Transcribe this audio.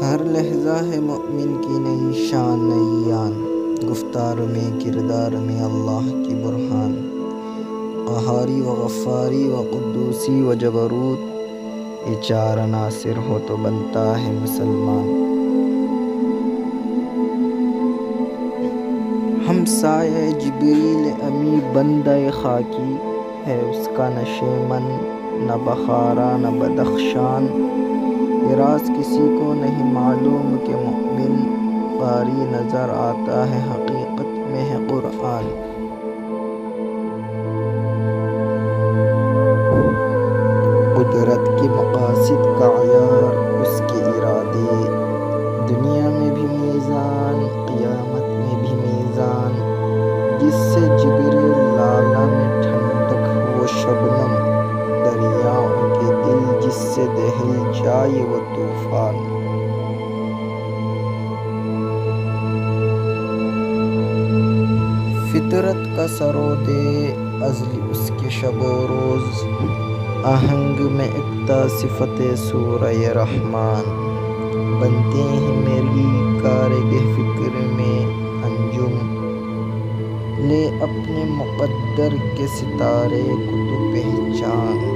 ہر لحظہ ہے مومن کی نئی شان نئی آن، گفتار میں کردار میں اللہ کی برہان، قہاری و غفاری و قدوسی و جبروت، یہ چار عناصر ہو تو بنتا ہے مسلمان۔ ہمسایہ جبریل امی بندہ خاکی ہے، اس کا نہ شیمن نہ بخارا نہ بدخشان، یہ راز کسی کو نہیں معلوم کہ مومن قاری نظر آتا ہے حقیقت میں ہے قرآن۔ قدرت کے مقاصد کا عیار اس کے ارادے، دنیا میں بھی میزان قیامت میں بھی میزان، جس سے جگر لالہ میں ٹھنڈک ہو شبنم، دریاؤں کے دل جس سے دہل جائے وہ طوفان۔ فطرت کا سرودے ازلی اس کے شب و روز، آہنگ میں اقتا صفت سورہ رحمان، بنتے ہیں میری کارگہ فکر میں انجم، لے اپنے مقدر کے ستارے کو تو پہچان۔